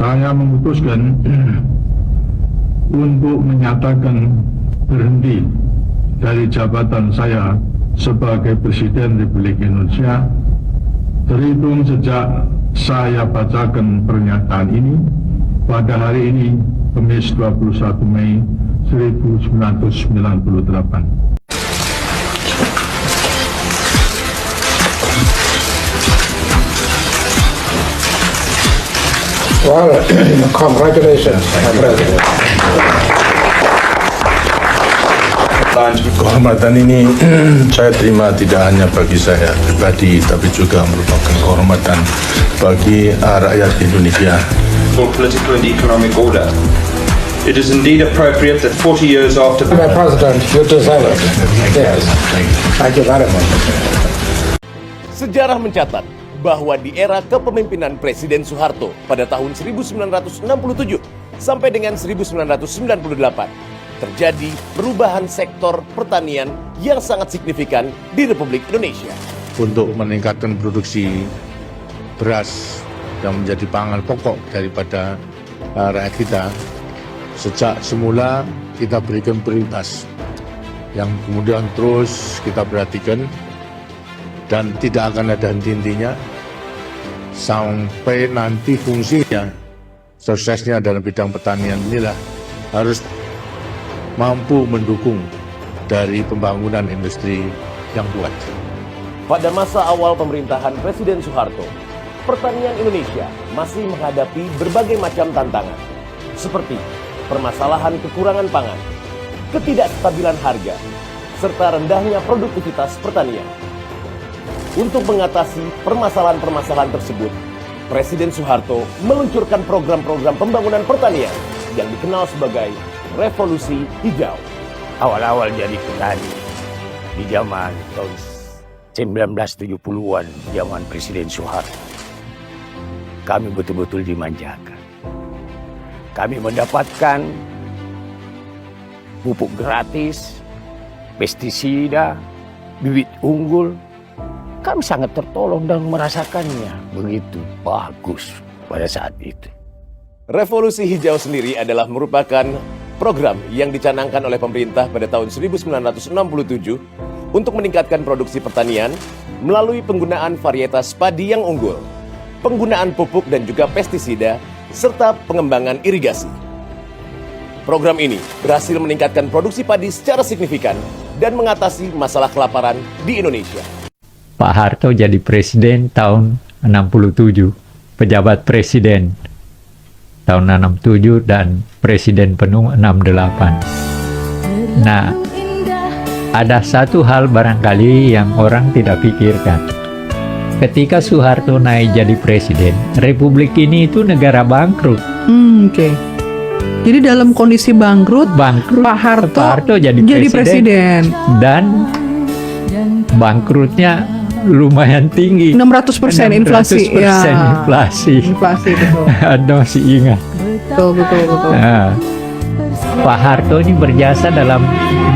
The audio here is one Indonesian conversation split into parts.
Saya memutuskan untuk menyatakan berhenti dari jabatan saya sebagai Presiden Republik Indonesia terhitung sejak saya bacakan pernyataan ini pada hari ini, Kamis 21 Mei 1998. Well, congratulations, President. Kehormatan ini saya terima tidak hanya bagi saya pribadi, tapi juga merupakan kehormatan bagi rakyat Indonesia. For political and economic order, it is indeed appropriate that 40 years after... Mr. President, you deserve it. Yes. Thank you very much. Sejarah mencatat bahwa di era kepemimpinan Presiden Soeharto pada tahun 1967 sampai dengan 1998 terjadi perubahan sektor pertanian yang sangat signifikan di Republik Indonesia. Untuk meningkatkan produksi beras yang menjadi pangan pokok daripada rakyat kita, sejak semula kita berikan prioritas yang kemudian terus kita perhatikan dan tidak akan ada henti-hentinya sampai nanti fungsinya, suksesnya dalam bidang pertanian inilah harus mampu mendukung dari pembangunan industri yang kuat. Pada masa awal pemerintahan Presiden Soeharto, pertanian Indonesia masih menghadapi berbagai macam tantangan, seperti permasalahan kekurangan pangan, ketidakstabilan harga, serta rendahnya produktivitas pertanian. Untuk mengatasi permasalahan-permasalahan tersebut, Presiden Soeharto meluncurkan program-program pembangunan pertanian yang dikenal sebagai Revolusi Hijau. Awal-awal jadi petani di zaman tahun 1970-an, zaman Presiden Soeharto, kami betul-betul dimanjakan. Kami mendapatkan pupuk gratis, pestisida, bibit unggul. Kami sangat tertolong dan merasakannya begitu bagus pada saat itu. Revolusi Hijau sendiri adalah merupakan program yang dicanangkan oleh pemerintah pada tahun 1967 untuk meningkatkan produksi pertanian melalui penggunaan varietas padi yang unggul, penggunaan pupuk dan juga pestisida, serta pengembangan irigasi. Program ini berhasil meningkatkan produksi padi secara signifikan dan mengatasi masalah kelaparan di Indonesia. Pak Harto jadi presiden tahun 67, pejabat presiden tahun 67 dan presiden penuh 68. Nah, ada satu hal barangkali yang orang tidak pikirkan. Ketika Soeharto naik jadi presiden, Republik ini itu negara bangkrut. Oke. Jadi dalam kondisi bangkrut, Pak Harto jadi presiden. Dan bangkrutnya lumayan tinggi. 600% inflasi. 600% inflasi. Inflasi, betul. Anda masih ingat? Betul. Nah, Pak Harto ini berjasa dalam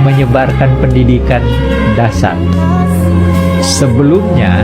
menyebarkan pendidikan dasar. Sebelumnya,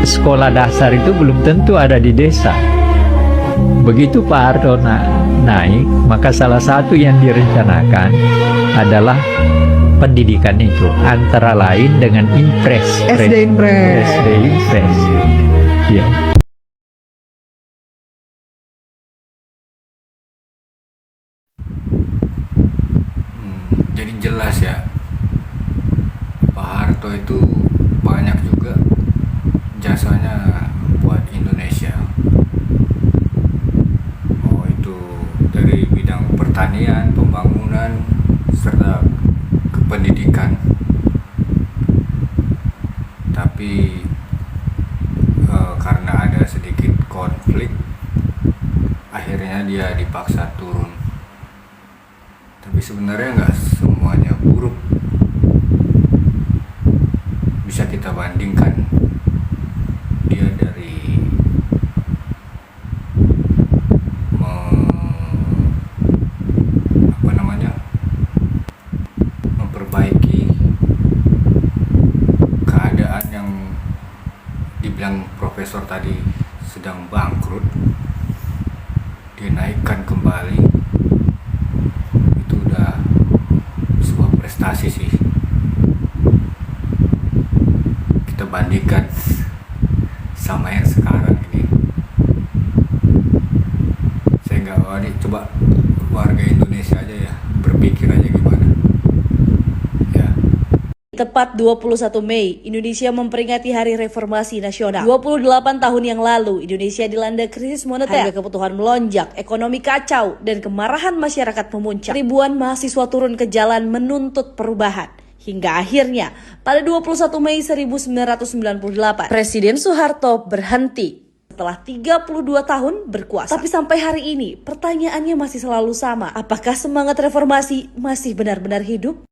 sekolah dasar itu belum tentu ada di desa. Begitu Pak Harto naik, maka salah satu yang direncanakan adalah pendidikan itu, antara lain dengan Impres. SD Impres. Ya. Jadi jelas ya, Pak Harto itu banyak juga jasanya buat Indonesia. Oh, itu dari bidang pertanian, pembangunan, serta pendidikan. Tapi karena ada sedikit konflik, akhirnya dia dipaksa turun. Tapi sebenarnya nggak semuanya buruk. Bisa kita bandingkan dia dari memperbaiki keadaan yang dibilang profesor tadi sedang bangkrut, dinaikkan kembali, itu udah sebuah prestasi sih. Kita bandingkan sama yang sekarang ini. Saya nggak wani, coba warga Indonesia aja ya berpikir aja gimana ya. Tepat 21 Mei, Indonesia memperingati Hari Reformasi Nasional. 28 tahun yang lalu, Indonesia dilanda krisis moneter, harga kebutuhan melonjak, ekonomi kacau, dan kemarahan masyarakat memuncak. Ribuan mahasiswa turun ke jalan menuntut perubahan. Hingga akhirnya, pada 21 Mei 1998, Presiden Soeharto berhenti setelah 32 tahun berkuasa. Tapi sampai hari ini, pertanyaannya masih selalu sama. Apakah semangat reformasi masih benar-benar hidup?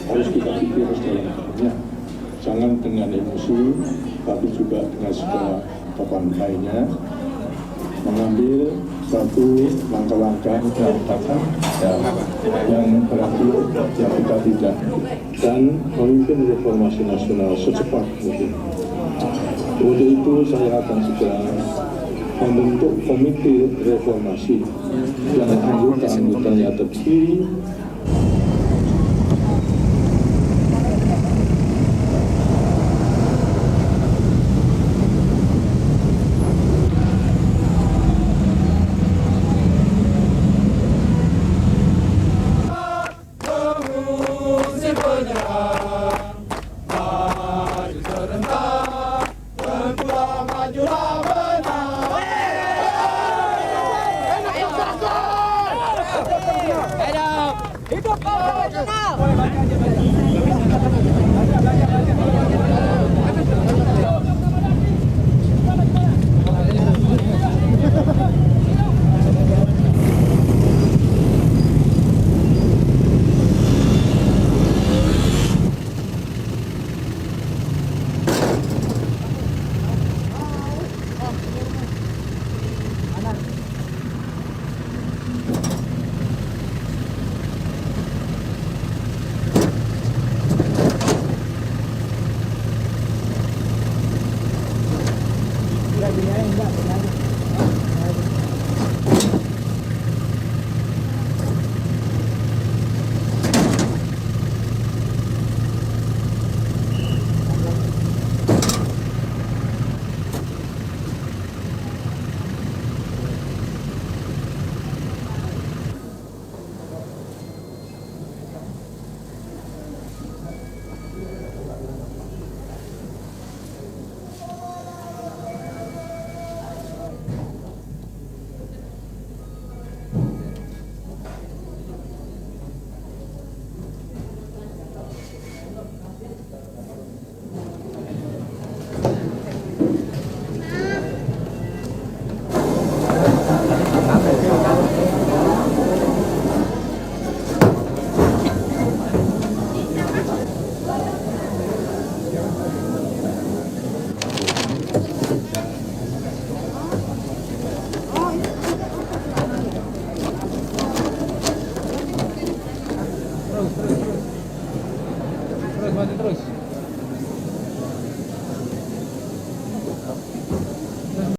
Harus kita pikir setelahnya, jangan dengan emosi, tapi juga dengan segala lainnya, mengambil satu langkah-langkah yang berakhir yang kita tidak, dan memimpin reformasi nasional secepat mungkin. Untuk itu saya akan segera membentuk komite reformasi yang anggotanya terdiri Enggak, enggak.